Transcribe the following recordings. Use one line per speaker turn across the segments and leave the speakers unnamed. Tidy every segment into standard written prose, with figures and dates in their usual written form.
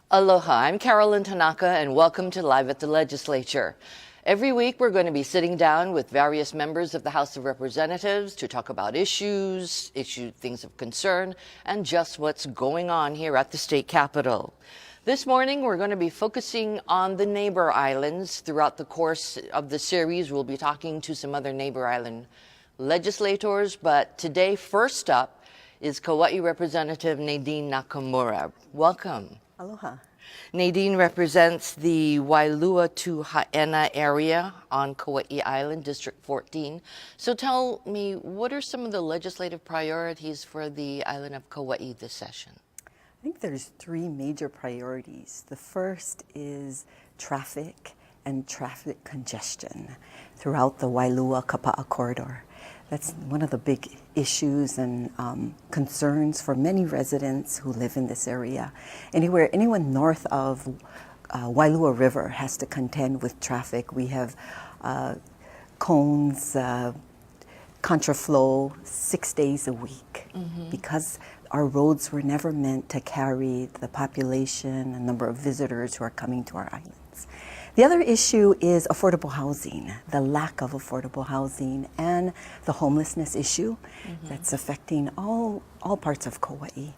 Aloha, I'm Carolyn Tanaka and welcome to Live at the Legislature. Every week we're going to be sitting down with various members of the House of Representatives to talk about things of concern, and just what's going on here at the state capitol. This morning we're going to be focusing on the neighbor islands. Throughout the course of the series we'll be talking to some other neighbor island legislators, but today first up is Kauai Representative Nadine Nakamura. Welcome.
Aloha.
Nadine represents the Wailua to Haena area on Kauai Island, District 14. So tell me, what are some of the legislative priorities for the island of Kauai this session?
I think there's three major priorities. The first is traffic and traffic congestion throughout the Wailua-Kapa'a corridor. That's one of the big issues and concerns for many residents who live in this area. Anyone north of Wailua River has to contend with traffic. We have cones, contraflow 6 days a week because our roads were never meant to carry the population and number of visitors who are coming to our islands. The other issue is affordable housing, the lack of affordable housing, and the homelessness issue that's affecting all parts of Kauai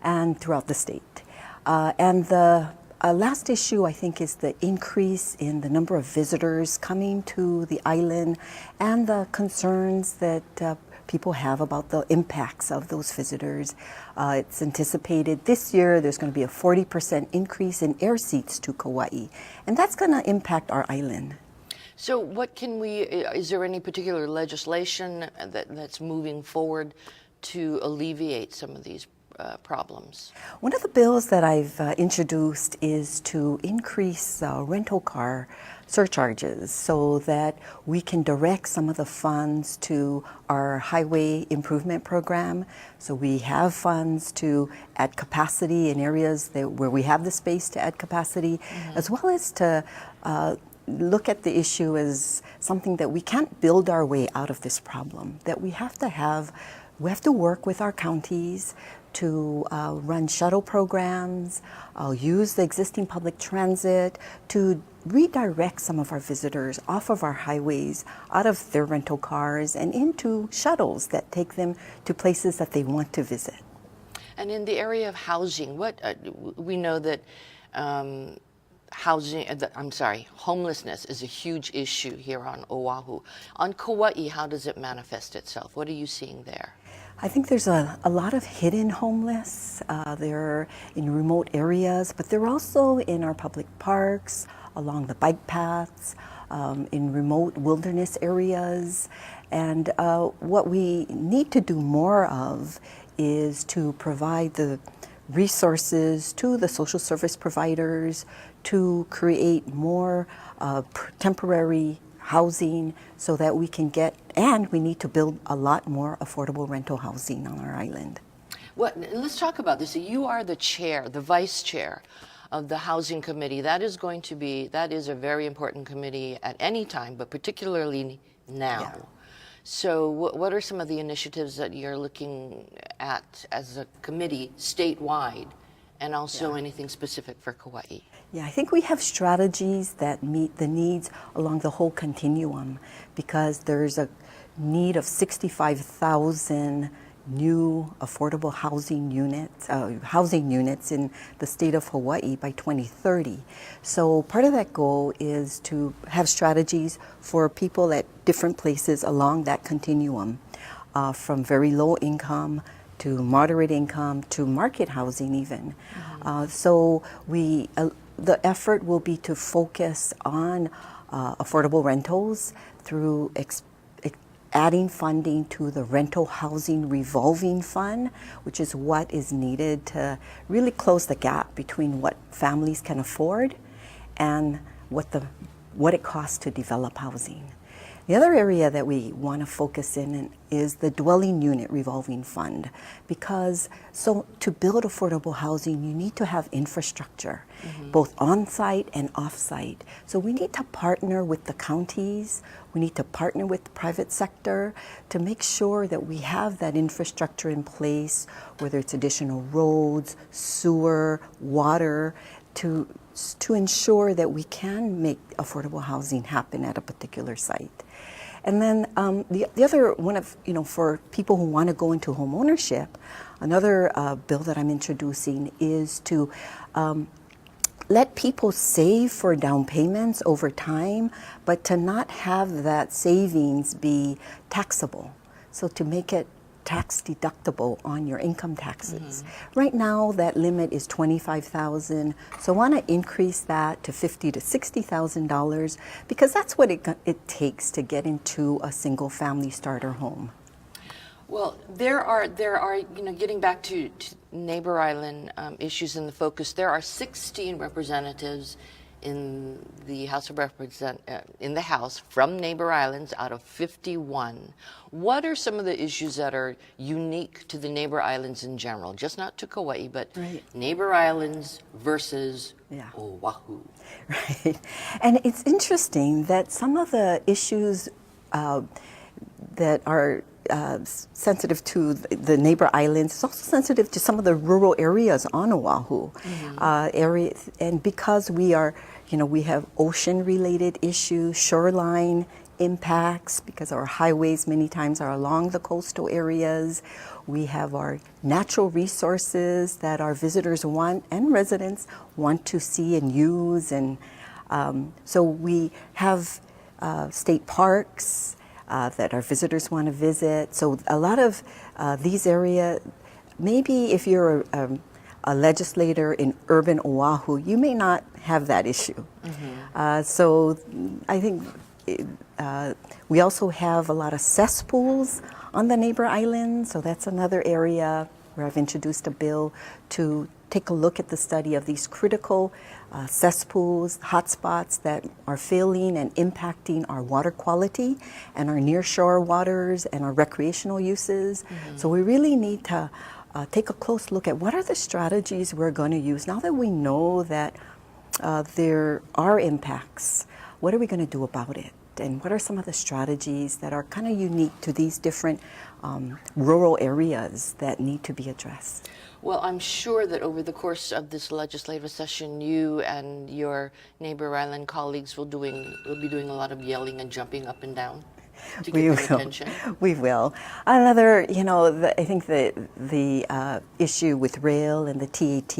and throughout the state. And the last issue, I think, is the increase in the number of visitors coming to the island and the concerns that people have about the impacts of those visitors. It's anticipated this year there's going to be a 40% increase in air seats to Kauai, and that's going to impact our island.
So is there any particular legislation that's moving forward to alleviate some of these problems?
One of the bills that I've introduced is to increase rental car surcharges so that we can direct some of the funds to our highway improvement program. So we have funds to add capacity in areas where we have the space to add capacity, as well as to look at the issue as something that we can't build our way out of this problem, that we have to work with our counties to run shuttle programs, use the existing public transit to redirect some of our visitors off of our highways, out of their rental cars, and into shuttles that take them to places that they want to visit.
And in the area of housing, we know that homelessness is a huge issue here on Oahu. On Kauai, how does it manifest itself? What are you seeing there?
I think there's a lot of hidden homeless. They're in remote areas, but they're also in our public parks, along the bike paths, in remote wilderness areas. And what we need to do more of is to provide the resources to the social service providers to create more temporary housing so that we can we need to build a lot more affordable rental housing on our island.
Let's talk about this. You are the vice chair of the Housing Committee. That is a very important committee at any time, but particularly now. Yeah. So what are some of the initiatives that you're looking at as a committee statewide, and also anything specific for Kauai?
Yeah, I think we have strategies that meet the needs along the whole continuum, because there's a need of 65,000 new affordable housing units in the state of Hawaii by 2030. So part of that goal is to have strategies for people at different places along that continuum, from very low income to moderate income to market housing even. So the effort will be to focus on affordable rentals through adding funding to the rental housing revolving fund, which is what is needed to really close the gap between what families can afford and what it costs to develop housing. The other area that we want to focus in is the dwelling unit revolving fund, because to build affordable housing, you need to have infrastructure, both on-site and off-site. So we need to partner with the counties, we need to partner with the private sector to make sure that we have that infrastructure in place, whether it's additional roads, sewer, water, to ensure that we can make affordable housing happen at a particular site. And then the other one of, for people who want to go into home ownership, another bill that I'm introducing is to let people save for down payments over time, but to not have that savings be taxable. So to make it tax deductible on your income taxes. Right now, that limit is $25,000. So I want to increase that to $50,000 to $60,000 because that's what it takes to get into a single family starter home.
Well, there are getting back to Neighbor Island issues in the focus. There are 16 representatives in the House of in the House from Neighbor Islands out of 51. What are some of the issues that are unique to the Neighbor Islands in general, just not to Kauai, but Neighbor Islands versus Oahu?
Right, and it's interesting that some of the issues that are sensitive to the Neighbor Islands, it's also sensitive to some of the rural areas on Oahu. And because we are, we have ocean-related issues, shoreline impacts, because our highways many times are along the coastal areas. We have our natural resources that our visitors want and residents want to see and use. And so we have state parks that our visitors want to visit. So a lot of these areas, maybe if you're a legislator in urban Oahu, you may not have that issue. So I think we also have a lot of cesspools on the Neighbor Islands. So that's another area where I've introduced a bill to take a look at the study of these critical cesspools, hotspots that are failing and impacting our water quality and our nearshore waters and our recreational uses. So we really need to take a close look at what are the strategies we're going to use now that we know that there are impacts. What are we going to do about it? And what are some of the strategies that are kind of unique to these different rural areas that need to be addressed?
Well, I'm sure that over the course of this legislative session, you and your Neighbor Island colleagues will be doing a lot of yelling and jumping up and down to get their attention.
We will. Another, I think the issue with rail and the TAT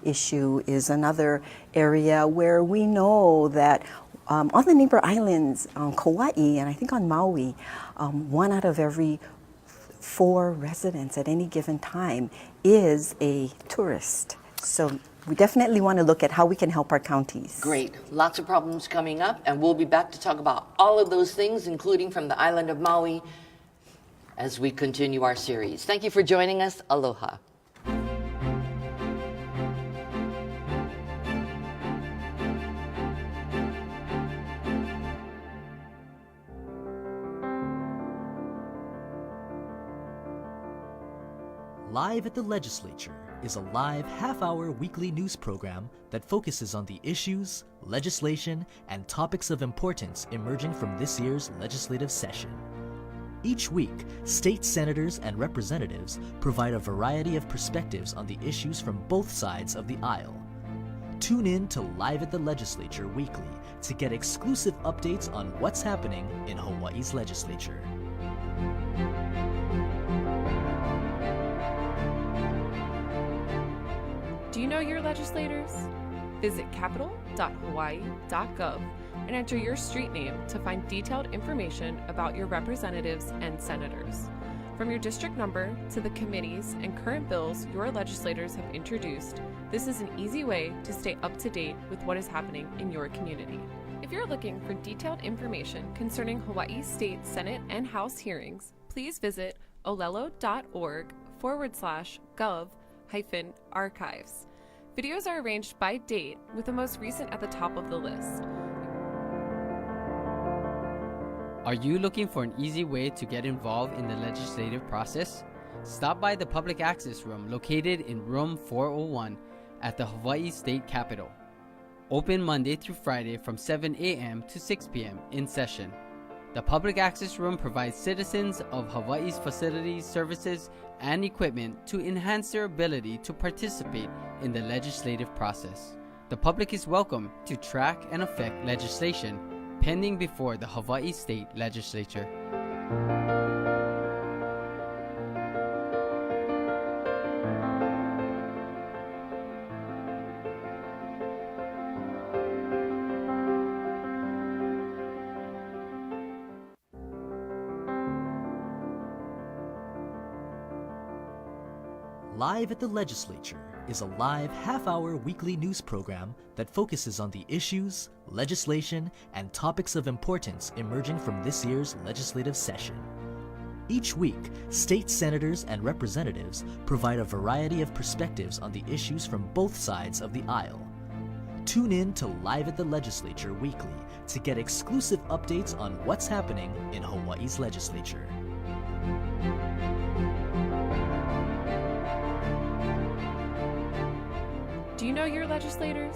issue is another area where we know that on the Neighbor Islands, on Kauai, and I think on Maui, 1 out of every 4 residents at any given time is a tourist. So we definitely want to look at how we can help our counties.
Great. Lots of problems coming up, and we'll be back to talk about all of those things, including from the island of Maui, as we continue our series. Thank you for joining us. Aloha.
Live at the Legislature is a live half-hour weekly news program that focuses on the issues, legislation, and topics of importance emerging from this year's legislative session. Each week, state senators and representatives provide a variety of perspectives on the issues from both sides of the aisle. Tune in to Live at the Legislature weekly to get exclusive updates on what's happening in Hawaii's legislature.
Do you know your legislators? Visit capitol.hawaii.gov and enter your street name to find detailed information about your representatives and senators. From your district number to the committees and current bills your legislators have introduced, this is an easy way to stay up to date with what is happening in your community. If you're looking for detailed information concerning Hawaii State Senate and House hearings, please visit olelo.org/gov-archives. Videos are arranged by date, with the most recent at the top of the list.
Are you looking for an easy way to get involved in the legislative process? Stop by the Public Access Room located in Room 401 at the Hawaii State Capitol. Open Monday through Friday from 7 a.m. to 6 p.m. in session. The Public Access Room provides citizens of Hawaii's facilities, services, and equipment to enhance their ability to participate in the legislative process. The public is welcome to track and affect legislation pending before the Hawaii State Legislature.
Live at the Legislature is a live half-hour weekly news program that focuses on the issues, legislation, and topics of importance emerging from this year's legislative session. Each week, state senators and representatives provide a variety of perspectives on the issues from both sides of the aisle. Tune in to Live at the Legislature weekly to get exclusive updates on what's happening in Hawaii's legislature.
Do you know your legislators?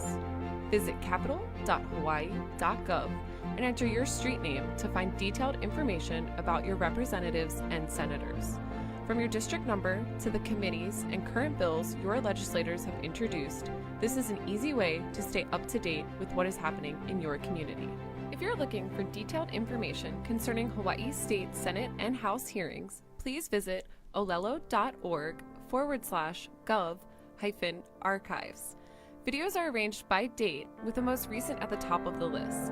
Visit capital.hawaii.gov and enter your street name to find detailed information about your representatives and senators. From your district number to the committees and current bills your legislators have introduced, this is an easy way to stay up to date with what is happening in your community. If you're looking for detailed information concerning Hawaii State Senate and House hearings, please visit olelo.org/gov-archives. Videos are arranged by date, with the most recent at the top of the list.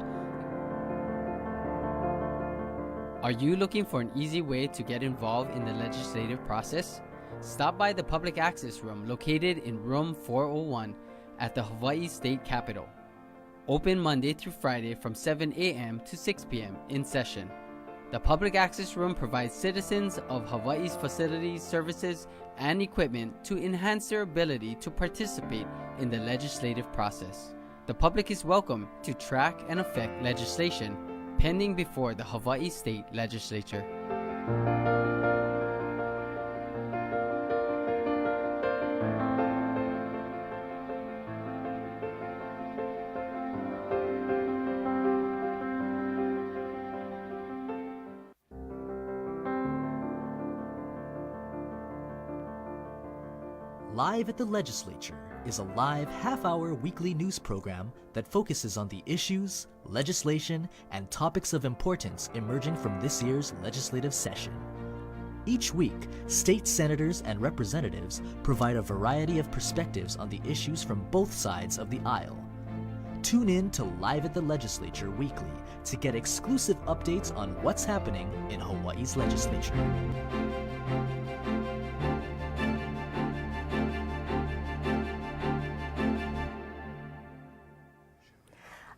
Are you looking for an easy way to get involved in the legislative process? Stop by the Public Access Room located in Room 401 at the Hawaii State Capitol. Open Monday through Friday from 7 a.m. to 6 p.m. in session. The Public Access Room provides citizens of Hawaii's facilities, services, and equipment to enhance their ability to participate in the legislative process. The public is welcome to track and affect legislation pending before the Hawaii State Legislature.
Live at the Legislature is a live half-hour weekly news program that focuses on the issues, legislation, and topics of importance emerging from this year's legislative session. Each week, state senators and representatives provide a variety of perspectives on the issues from both sides of the aisle. Tune in to Live at the Legislature weekly to get exclusive updates on what's happening in Hawaii's legislature.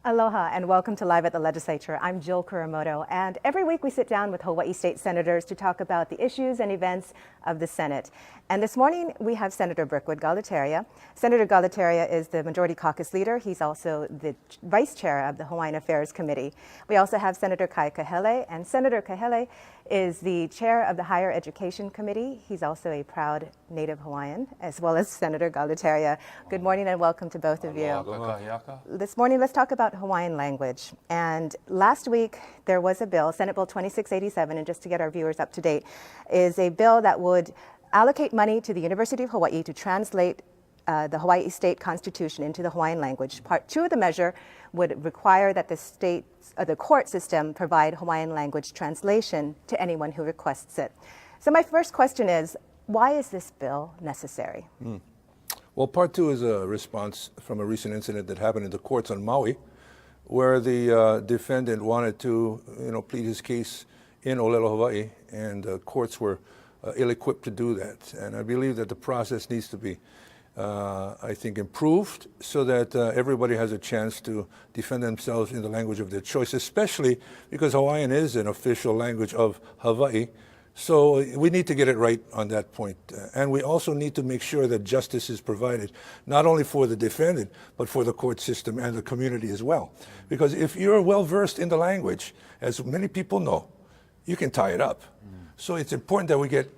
Aloha and welcome to Live at the Legislature. I'm Jill Kuramoto, and every week we sit down with Hawaii State Senators to talk about the issues and events of the Senate. And this morning we have Senator Brookwood Galataria. Senator Galataria is the Majority Caucus leader. He's also the Vice Chair of the Hawaiian Affairs Committee. We also have Senator Kai Kahele, and Senator Kahele is the Chair of the Higher Education Committee. He's also a proud Native Hawaiian, as well as Senator Galataria. Good morning and welcome to both of you. This morning, let's talk about Hawaiian language. And last week, there was a bill, Senate Bill 2687, and just to get our viewers up to date, is a bill that would allocate money to the University of Hawaii to translate the Hawaii State Constitution into the Hawaiian language. Part 2 of the measure would require that the court system provide Hawaiian language translation to anyone who requests it. So my first question is, why is this bill necessary?
Well, part 2 is a response from a recent incident that happened in the courts on Maui, where the defendant wanted to, plead his case in Olelo, Hawaii, and the courts were ill-equipped to do that. And I believe that the process needs to be I think, improved so that everybody has a chance to defend themselves in the language of their choice, especially because Hawaiian is an official language of Hawaii. So we need to get it right on that point. And we also need to make sure that justice is provided, not only for the defendant, but for the court system and the community as well. Because if you're well versed in the language, as many people know, you can tie it up. So it's important that we get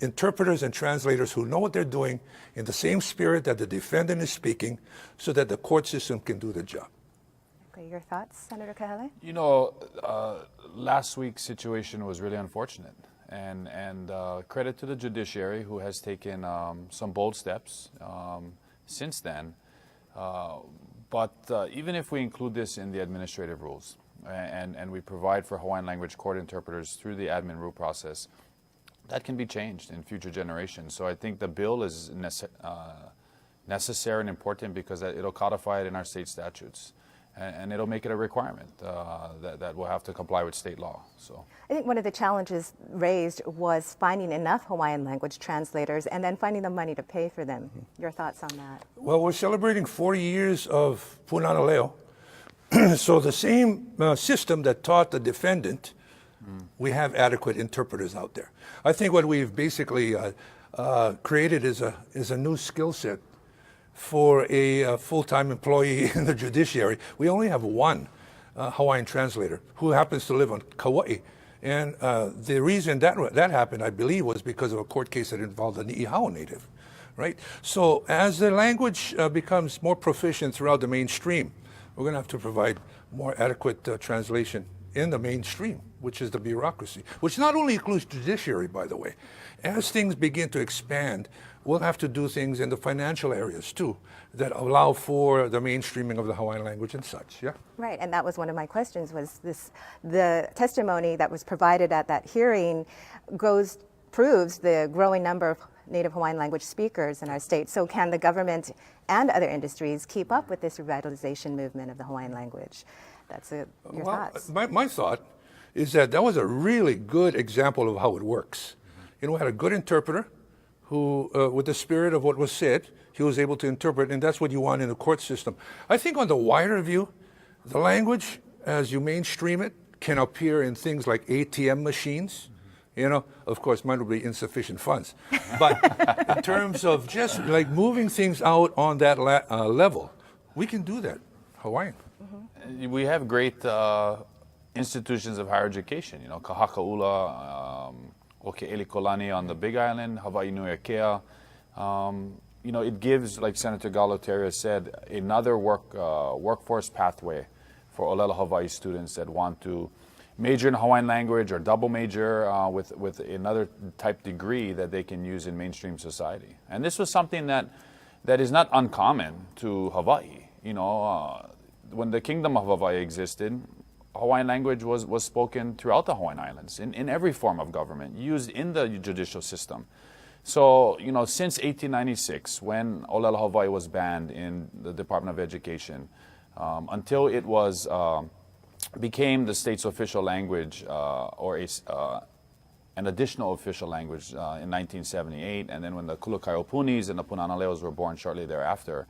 interpreters and translators who know what they're doing in the same spirit that the defendant is speaking, so that the court system can do the job.
Okay, your thoughts, Senator Kahele?
You know, last week's situation was really unfortunate. And credit to the judiciary, who has taken some bold steps since then. But even if we include this in the administrative rules and we provide for Hawaiian language court interpreters through the admin rule process, that can be changed in future generations. So I think the bill is necessary and important because it'll codify it in our state statutes. And it'll make it a requirement that we'll have to comply with state law. So
I think one of the challenges raised was finding enough Hawaiian language translators and then finding the money to pay for them. Your thoughts on that?
Well, we're celebrating 40 years of Punana Leo. So the same system that taught the defendant, we have adequate interpreters out there. I think what we've basically created is a new skill set for a full-time employee in the judiciary. We only have one Hawaiian translator who happens to live on Kauai. And the reason that happened, I believe, was because of a court case that involved a Ni'ihau native, right? So as the language becomes more proficient throughout the mainstream, we're going to have to provide more adequate translation in the mainstream, which is the bureaucracy, which not only includes judiciary, by the way. As things begin to expand, we'll have to do things in the financial areas too that allow for the mainstreaming of the Hawaiian language and such, yeah?
Right, and that was one of my questions, was the testimony that was provided at that hearing proves the growing number of Native Hawaiian language speakers in our state. So can the government and other industries keep up with this revitalization movement of the Hawaiian language? That's your thoughts.
My thought is that was a really good example of how it works. You know, we had a good interpreter who, with the spirit of what was said, he was able to interpret, and that's what you want in the court system. I think on the wider view, the language, as you mainstream it, can appear in things like ATM machines. You know, of course, mine will be insufficient funds. But in terms of just like moving things out on that level, we can do that, Hawaiian.
We have great institutions of higher education, you know, Kahakaula, Oke'elikolani on the Big Island, Hawaii Nui Akea. You know, it gives, like Senator Galataria said, another workforce pathway for Olelo Hawaii students that want to major in Hawaiian language or double major with another type degree that they can use in mainstream society. And this was something that is not uncommon to Hawaii. You know, when the Kingdom of Hawaii existed, Hawaiian language was spoken throughout the Hawaiian Islands in every form of government, used in the judicial system. So, you know, since 1896, when Olelo Hawaii was banned in the Department of Education, until it was became the state's official language or an additional official language in 1978, and then when the Kulukai-Opunis and the Punana Leos were born shortly thereafter,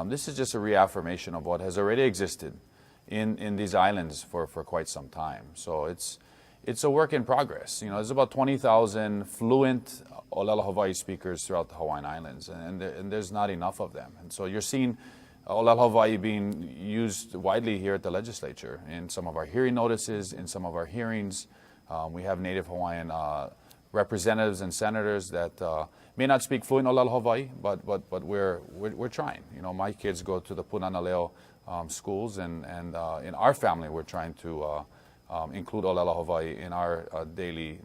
this is just a reaffirmation of what has already existed in these islands for quite some time. So it's a work in progress. You know, there's about 20,000 fluent Olelo Hawaii speakers throughout the Hawaiian Islands, and there's not enough of them. And so you're seeing Olelo Hawaii being used widely here at the legislature in some of our hearing notices, in some of our hearings. We have Native Hawaiian representatives and senators that may not speak fluent Olelo Hawaii, but we're trying. You know, my kids go to the Punana Leo schools, and in our family we're trying to include Olelo Hawaii in our daily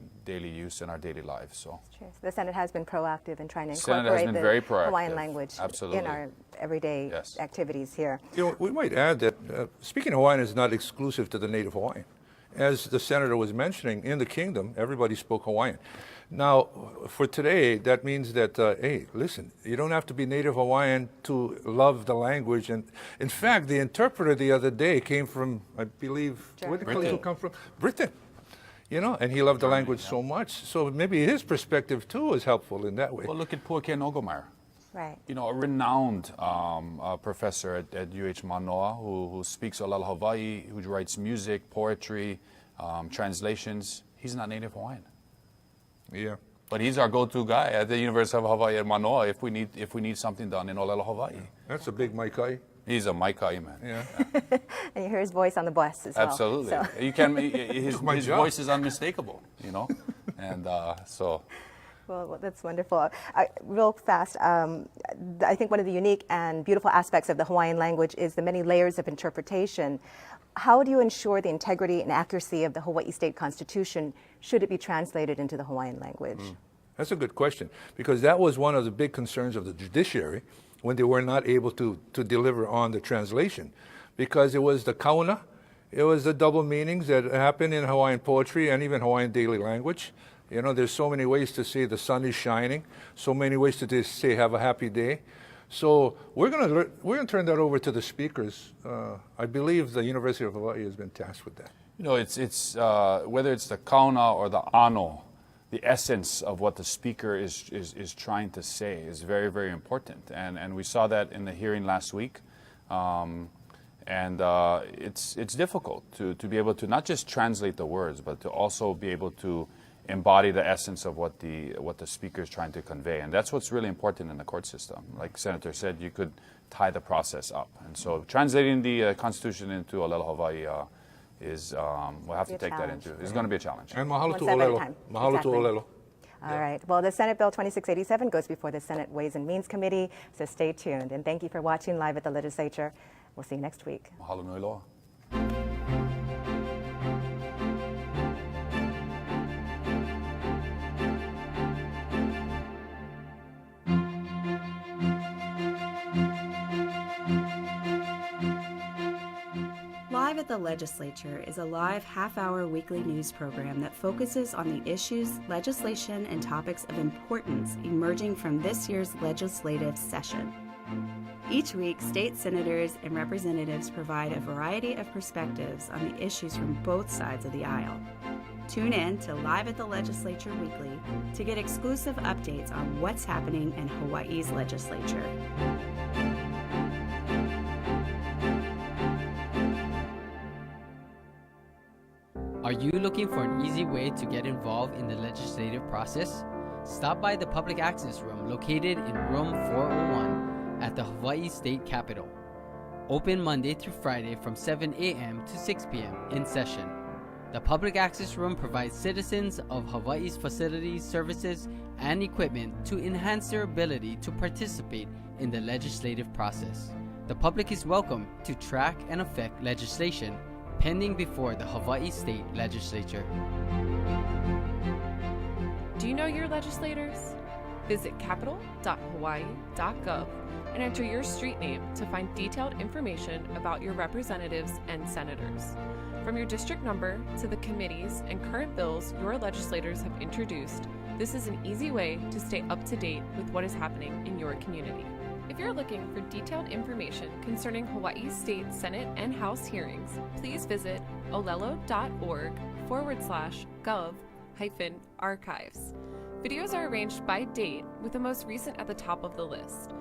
use in our daily lives. So
the Senate has been proactive in trying to
Senate has
incorporate
been
the
very proactive.
Hawaiian language
Absolutely.
in our everyday
Yes.
activities here.
You know, we might add that speaking Hawaiian is not exclusive to the Native Hawaiian. As the senator was mentioning, in the kingdom, everybody spoke Hawaiian. Now, for today, that means that, hey, listen, you don't have to be Native Hawaiian to love the language. And in fact, the interpreter the other day came from, I believe, where did Kaliho come from? Britain. You know, and he loved the language so much. So maybe his perspective, too, is helpful in that way.
well, look at Puake Nogomeyer.
Right.
You know, a renowned professor at UH Manoa who speaks Olelo Hawaii, who writes music, poetry, translations. He's not native Hawaiian.
Yeah.
But he's our go-to guy at the University of Hawaii at Manoa if we need something done in Olelo Hawaii.
That's a big Maikai.
He's a Maikai man.
Yeah.
And you hear his voice on the bus as well.
Absolutely.
So.
You can. His
job.
voice is unmistakable. You know, and so.
Well, that's wonderful. Real fast, I think one of the unique and beautiful aspects of the Hawaiian language is the many layers of interpretation. How do you ensure the integrity and accuracy of the Hawaii State Constitution should it be translated into the Hawaiian language?
That's a good question, because that was one of the big concerns of the judiciary when they were not able to deliver on the translation, because it was the kauna, it was the double meanings that happen in Hawaiian poetry and even Hawaiian daily language. You know, there's so many ways to say the sun is shining, so many ways to just say have a happy day. So we're gonna turn that over to the speakers. I believe the University of Hawaii has been tasked with that.
You know, it's whether it's the kauna or the ano, the essence of what the speaker is trying to say is very, very important. And we saw that in the hearing last week. It's difficult to be able to not just translate the words, but to also be able to embody the essence of what the speaker is trying to convey. And that's what's really important in the court system. Like Senator said, you could tie the process up. And so translating the Constitution into Olelo Hawaii is, we'll have to take that into, it's going to be a challenge.
And mahalo
One
to
step at a
Olelo.
time.
Mahalo
Exactly.
to Olelo.
All right. Well, the Senate Bill 2687 goes before the Senate Ways and Means Committee, so stay tuned. And thank you for watching Live at the Legislature. We'll see you next week.
Mahalo nui loa.
Live at the Legislature is a live half-hour weekly news program that focuses on the issues, legislation, and topics of importance emerging from this year's legislative session. Each week, state senators and representatives provide a variety of perspectives on the issues from both sides of the aisle. Tune in to Live at the Legislature Weekly to get exclusive updates on what's happening in Hawaii's legislature.
Are you looking for an easy way to get involved in the legislative process? Stop by the Public Access Room located in Room 401 at the Hawaii State Capitol. Open Monday through Friday from 7 a.m. to 6 p.m. in session. The Public Access Room provides citizens of Hawaii's facilities, services, and equipment to enhance their ability to participate in the legislative process. The public is welcome to track and affect legislation pending before the Hawaii State Legislature.
Do you know your legislators? Visit capitol.hawaii.gov and enter your street name to find detailed information about your representatives and senators. From your district number to the committees and current bills your legislators have introduced, this is an easy way to stay up to date with what is happening in your community. If you're looking for detailed information concerning Hawaii State Senate and House hearings, please visit olelo.org/gov-archives. Videos are arranged by date, with the most recent at the top of the list.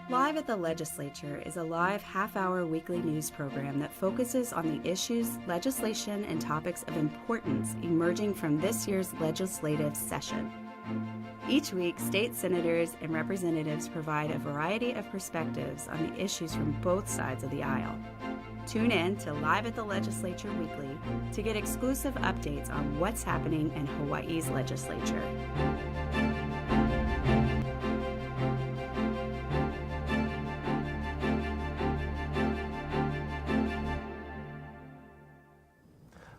Live at the Legislature is a live half-hour weekly news program that focuses on the issues, legislation, and topics of importance emerging from this year's legislative session. Each week, state senators and representatives provide a variety of perspectives on the issues from both sides of the aisle. Tune in to Live at the Legislature Weekly to get exclusive updates on what's happening in Hawaii's legislature.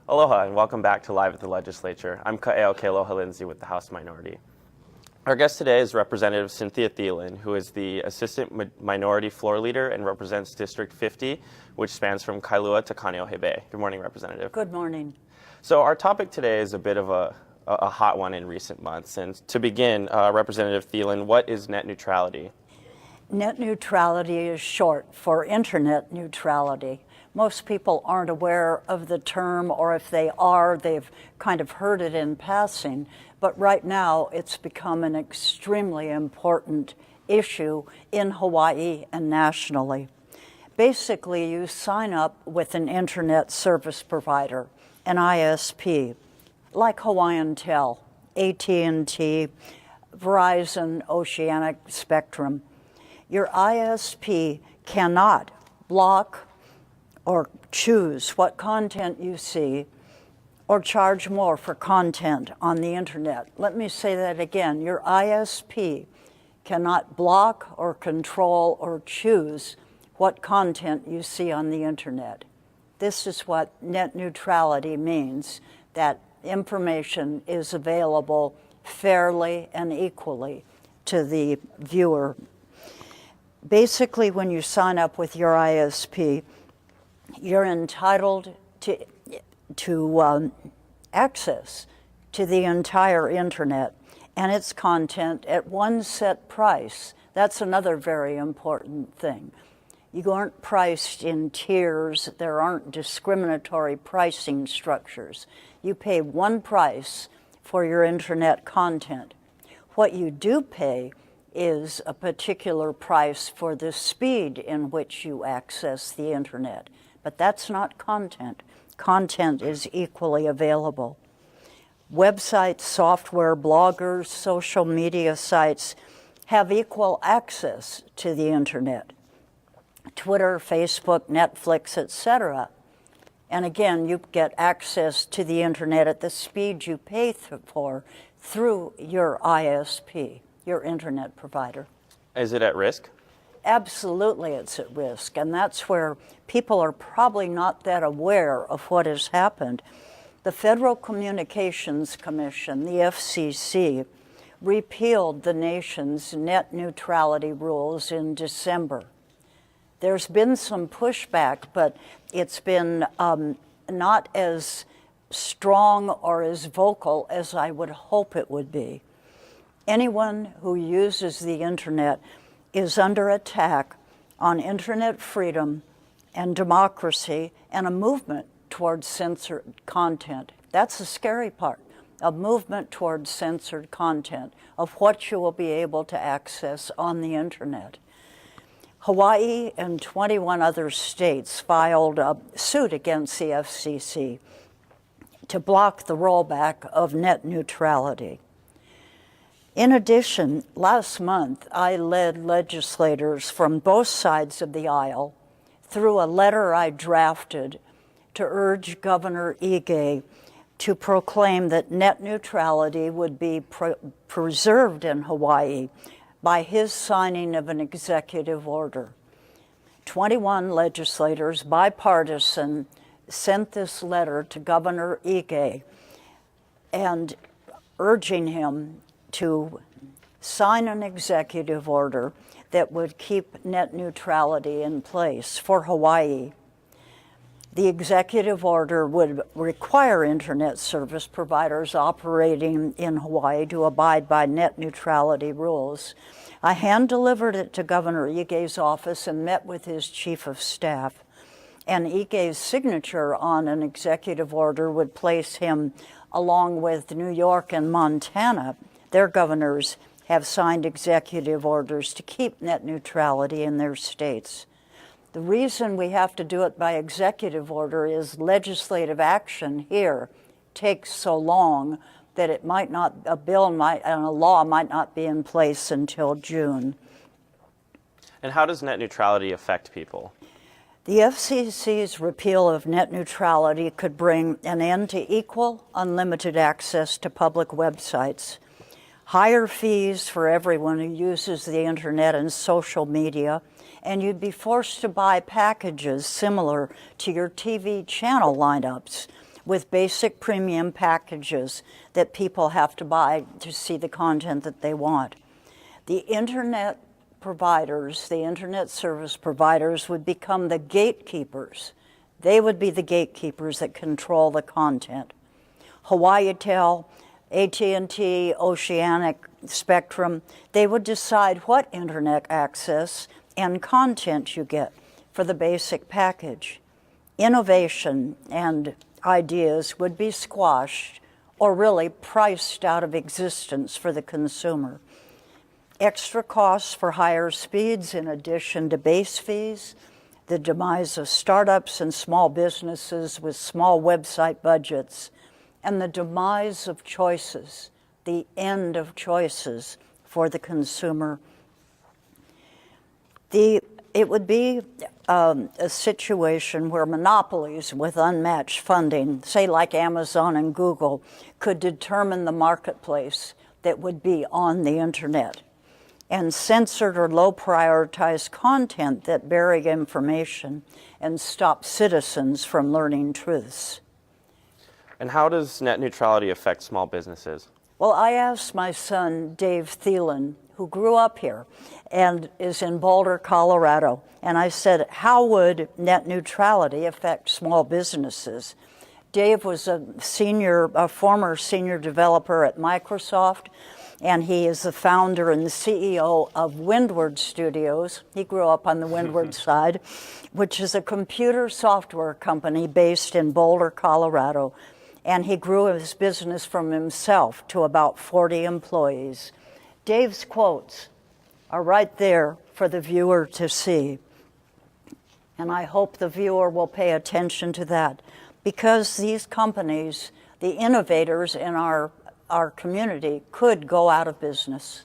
Aloha and welcome back to Live at the Legislature. I'm Ka'eo Kealoha Lindsay with the House Minority. Our guest today is Representative Cynthia Thielen, who is the Assistant Minority Floor Leader and represents District 50, which spans from Kailua to Kaneohe Bay. Good morning, Representative.
Good morning.
So our topic today is a bit of a hot one in recent months. And to begin, Representative Thielen, what is net neutrality?
Net neutrality is short for internet neutrality. Most people aren't aware of the term, or if they are, they've kind of heard it in passing. But right now, it's become an extremely important issue in Hawaii and nationally. Basically, you sign up with an internet service provider, an ISP, like Hawaiian Tel, AT&T, Verizon, Oceanic Spectrum. Your ISP cannot block or choose what content you see or charge more for content on the internet. Let me say that again. Your ISP cannot block or control or choose what content you see on the internet. This is what net neutrality means, that information is available fairly and equally to the viewer. Basically, when you sign up with your ISP, you're entitled to access to the entire internet and its content at one set price. That's another very important thing. You aren't priced in tiers. There aren't discriminatory pricing structures. You pay one price for your internet content. What you do pay is a particular price for the speed in which you access the internet. But that's not content. Content is equally available. Websites, software, bloggers, social media sites have equal access to the internet. Twitter, Facebook, Netflix, etc. And again, you get access to the internet at the speed you pay for through your ISP, your internet provider.
Is it at risk?
Absolutely, it's at risk, and that's where people are probably not that aware of what has happened. The Federal Communications Commission, the FCC, repealed the nation's net neutrality rules in December. There's been some pushback, but it's been not as strong or as vocal as I would hope it would be. Anyone who uses the internet is under attack on internet freedom and democracy and a movement towards censored content. That's the scary part, a movement towards censored content of what you will be able to access on the internet. Hawaii and 21 other states filed a suit against the FCC to block the rollback of net neutrality. In addition, last month, I led legislators from both sides of the aisle through a letter I drafted to urge Governor Ige to proclaim that net neutrality would be preserved in Hawaii by his signing of an executive order. 21 legislators, bipartisan, sent this letter to Governor Ige and urging him to sign an executive order that would keep net neutrality in place for Hawaii. The executive order would require internet service providers operating in Hawaii to abide by net neutrality rules. I hand-delivered it to Governor Ige's office and met with his chief of staff. And Ige's signature on an executive order would place him, along with New York and Montana, their governors have signed executive orders to keep net neutrality in their states. The reason we have to do it by executive order is legislative action here takes so long that it might not, a bill might, and a law might not be in place until June.
And how does net neutrality affect people?
The FCC's repeal of net neutrality could bring an end to equal, unlimited access to public websites, higher fees for everyone who uses the internet and social media, and you'd be forced to buy packages similar to your TV channel lineups with basic premium packages that people have to buy to see the content that they want. The internet providers, the internet service providers, would become the gatekeepers. They would be the gatekeepers that control the content. Hawaii Tel, AT&T, Oceanic, Spectrum, they would decide what internet access and content you get for the basic package. Innovation and ideas would be squashed or really priced out of existence for the consumer. Extra costs for higher speeds in addition to base fees, the demise of startups and small businesses with small website budgets, and the demise of choices, the end of choices for the consumer. It would be a situation where monopolies with unmatched funding, say like Amazon and Google, could determine the marketplace that would be on the internet, and censored or low prioritized content that buried information and stopped citizens from learning truths.
And how does net neutrality affect small businesses?
Well, I asked my son, Dave Thielen, who grew up here and is in Boulder, Colorado, and I said, how would net neutrality affect small businesses? Dave was a former senior developer at Microsoft, and he is the founder and the CEO of Windward Studios. He grew up on the Windward side, which is a computer software company based in Boulder, Colorado. And he grew his business from himself to about 40 employees. Dave's quotes are right there for the viewer to see. And I hope the viewer will pay attention to that, because these companies, the innovators in our community, could go out of business.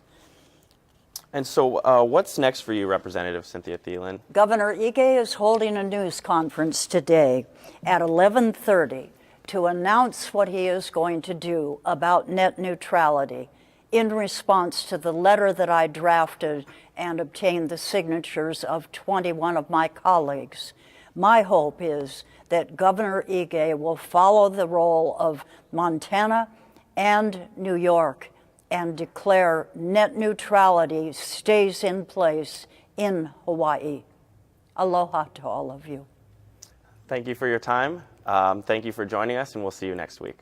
And so what's next for you, Representative Cynthia Thielen?
Governor Ige is holding a news conference today at 11:30 to announce what he is going to do about net neutrality in response to the letter that I drafted and obtained the signatures of 21 of my colleagues. My hope is that Governor Ige will follow the role of Montana and New York and declare net neutrality stays in place in Hawaii. Aloha to all of you.
Thank you for your time. Thank you for joining us, and we'll see you next week.